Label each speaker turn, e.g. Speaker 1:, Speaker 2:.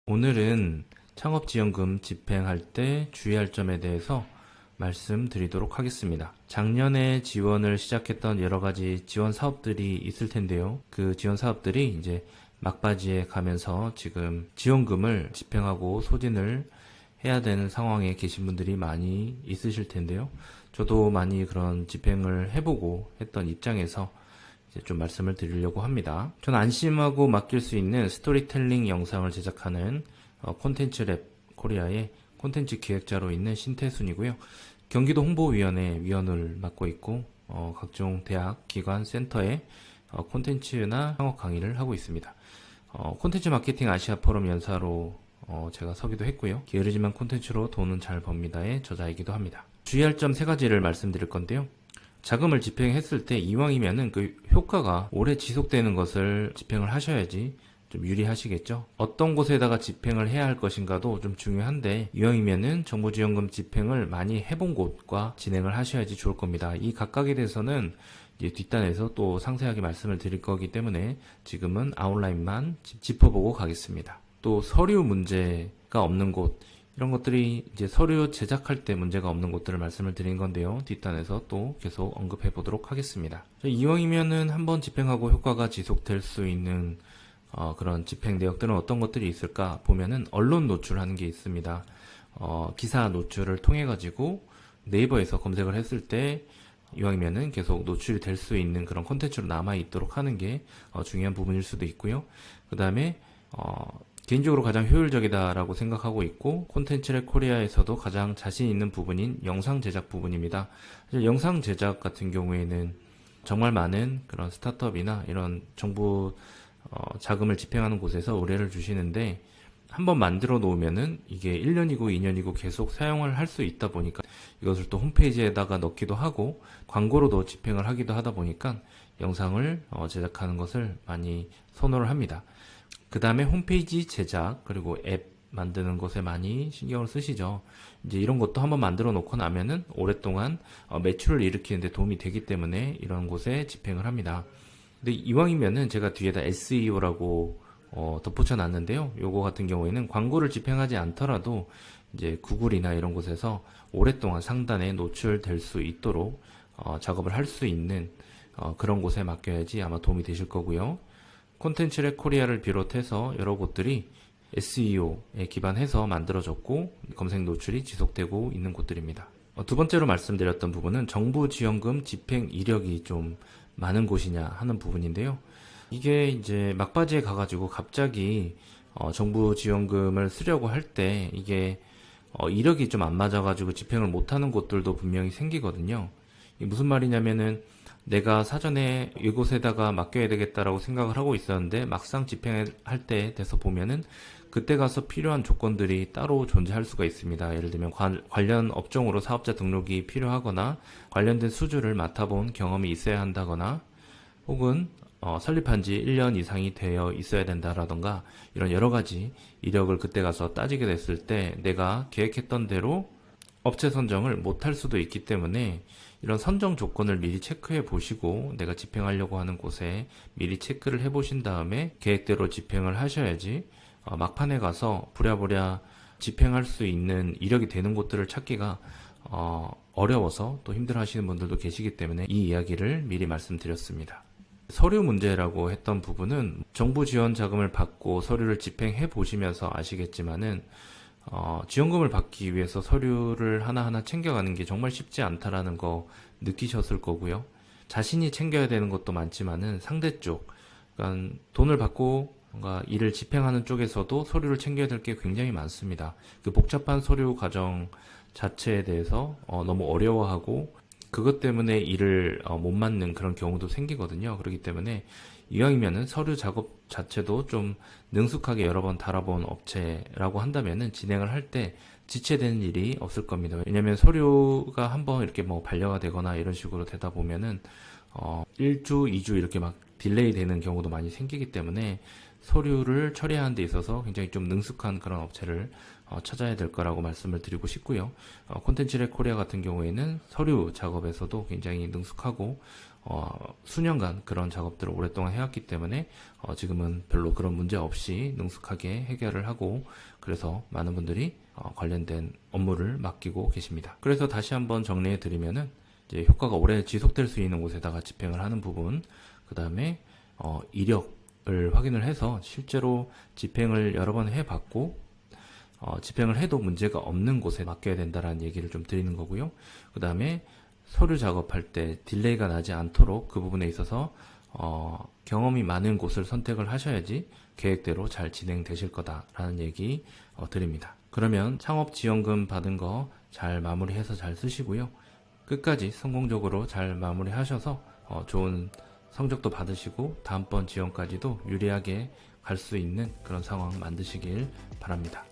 Speaker 1: 오늘은 창업지원금 집행할 때 주의할 점에 대해서 말씀드리도록 하겠습니다. 작년에 지원을 시작했던 여러 가지 지원 사업들이 있을 텐데요. 그 지원 사업들이 이제 막바지에 가면서 지금 지원금을 집행하고 소진을 해야 되는 상황에 계신 분들이 많이 있으실 텐데요. 저도 많이 그런 집행을 해보고 했던 입장에서 이제 좀 말씀을 드리려고 합니다. 저는 안심하고 맡길 수 있는 스토리텔링 영상을 제작하는 콘텐츠랩 코리아의 콘텐츠 기획자로 있는 신태순이고요. 경기도 홍보위원회 위원을 맡고 있고 각종 대학, 기관, 센터에 콘텐츠나 창업 강의를 하고 있습니다. 콘텐츠 마케팅 아시아 포럼 연사로 제가 서기도 했고요. 게으르지만 콘텐츠로 돈은 잘 법니다의 저자이기도 합니다. 주의할 점 3가지를 말씀드릴 건데요. 자금을 집행했을 때 이왕이면은 그 효과가 오래 지속되는 것을 집행을 하셔야지 좀 유리하시겠죠. 어떤 곳에다가 집행을 해야 할 것인가도 좀 중요한데 이왕이면은 정부지원금 집행을 많이 해본 곳과 진행을 하셔야지 좋을 겁니다. 이 각각에 대해서는 이제 뒷단에서 또 상세하게 말씀을 드릴 거기 때문에 지금은 아웃라인만 짚어보고 가겠습니다. 또 서류 문제가 없는 곳, 이런 것들이 이제 서류 제작할 때 문제가 없는 것들을 말씀을 드린 건데요. 뒷단에서 또 계속 언급해 보도록 하겠습니다. 이왕이면은 한번 집행하고 효과가 지속될 수 있는 그런 집행 내역들은 어떤 것들이 있을까 보면은 언론 노출하는 게 있습니다. 기사 노출을 통해 가지고 네이버에서 검색을 했을 때 이왕이면은 계속 노출이 될 수 있는 그런 콘텐츠로 남아 있도록 하는 게 중요한 부분일 수도 있고요. 그 다음에 개인적으로 가장 효율적이다라고 생각하고 있고 콘텐츠랩 코리아에서도 가장 자신 있는 부분인 영상 제작 부분입니다. 사실 영상 제작 같은 경우에는 정말 많은 그런 스타트업이나 이런 정부 자금을 집행하는 곳에서 의뢰를 주시는데 한번 만들어 놓으면은 이게 1년이고 2년이고 계속 사용을 할 수 있다 보니까 이것을 또 홈페이지에다가 넣기도 하고 광고로도 집행을 하기도 하다 보니까 영상을 제작하는 것을 많이 선호를 합니다. 그 다음에 홈페이지 제작 그리고 앱 만드는 것에 많이 신경을 쓰시죠. 이제 이런 것도 한번 만들어 놓고 나면은 오랫동안 매출을 일으키는데 도움이 되기 때문에 이런 곳에 집행을 합니다. 근데 이왕이면은 제가 뒤에다 SEO라고 덧붙여 놨는데요. 요거 같은 경우에는 광고를 집행하지 않더라도 이제 구글이나 이런 곳에서 오랫동안 상단에 노출될 수 있도록 작업을 할 수 있는 그런 곳에 맡겨야지 아마 도움이 되실 거고요. 콘텐츠랩 코리아를 비롯해서 여러 곳들이 SEO에 기반해서 만들어졌고 검색 노출이 지속되고 있는 곳들입니다. 두 번째로 말씀드렸던 부분은 정부 지원금 집행 이력이 좀 많은 곳이냐 하는 부분인데요. 이게 이제 막바지에 가가지고 갑자기 정부 지원금을 쓰려고 할 때 이게 이력이 좀 안 맞아가지고 집행을 못하는 곳들도 분명히 생기거든요. 이게 무슨 말이냐면은 내가 사전에 이곳에다가 맡겨야 되겠다라고 생각을 하고 있었는데 막상 집행할 때 돼서 보면은 그때 가서 필요한 조건들이 따로 존재할 수가 있습니다. 예를 들면 관련 업종으로 사업자 등록이 필요하거나 관련된 수주를 맡아본 경험이 있어야 한다거나 혹은 설립한 지 1년 이상이 되어 있어야 된다라던가 이런 여러 가지 이력을 그때 가서 따지게 됐을 때 내가 계획했던 대로 업체 선정을 못할 수도 있기 때문에 이런 선정 조건을 미리 체크해 보시고 내가 집행하려고 하는 곳에 미리 체크를 해 보신 다음에 계획대로 집행을 하셔야지 막판에 가서 부랴부랴 집행할 수 있는 이력이 되는 곳들을 찾기가 어려워서 또 힘들어 하시는 분들도 계시기 때문에 이 이야기를 미리 말씀드렸습니다. 서류 문제라고 했던 부분은 정부 지원 자금을 받고 서류를 집행해 보시면서 아시겠지만은 지원금을 받기 위해서 서류를 하나하나 챙겨가는 게 정말 쉽지 않다라는 거 느끼셨을 거고요. 자신이 챙겨야 되는 것도 많지만은 상대 쪽, 그러니까 돈을 받고 뭔가 일을 집행하는 쪽에서도 서류를 챙겨야 될 게 굉장히 많습니다. 그 복잡한 서류 과정 자체에 대해서 너무 어려워하고 그것 때문에 일을 못 맡는 그런 경우도 생기거든요. 그렇기 때문에 이왕이면은 서류 작업 자체도 좀 능숙하게 여러 번 달아본 업체라고 한다면은 진행을 할 때 지체되는 일이 없을 겁니다. 왜냐면 서류가 한번 이렇게 뭐 반려가 되거나 이런 식으로 되다 보면은 1주, 2주 이렇게 막 딜레이 되는 경우도 많이 생기기 때문에 서류를 처리하는 데 있어서 굉장히 좀 능숙한 그런 업체를 찾아야 될 거라고 말씀을 드리고 싶고요. 콘텐츠랩 코리아 같은 경우에는 서류 작업에서도 굉장히 능숙하고 수년간 그런 작업들을 오랫동안 해왔기 때문에 지금은 별로 그런 문제 없이 능숙하게 해결을 하고, 그래서 많은 분들이 관련된 업무를 맡기고 계십니다. 그래서 다시 한번 정리해 드리면은, 이제 효과가 오래 지속될 수 있는 곳에다가 집행을 하는 부분, 그 다음에 이력을 확인을 해서 실제로 집행을 여러 번 해봤고 집행을 해도 문제가 없는 곳에 맡겨야 된다라는 얘기를 좀 드리는 거고요. 그 다음에 서류 작업할 때 딜레이가 나지 않도록 그 부분에 있어서 경험이 많은 곳을 선택을 하셔야지 계획대로 잘 진행되실 거다라는 얘기 드립니다. 그러면 창업지원금 받은 거 잘 마무리해서 잘 쓰시고요. 끝까지 성공적으로 잘 마무리하셔서 좋은 성적도 받으시고 다음번 지원까지도 유리하게 갈 수 있는 그런 상황 만드시길 바랍니다.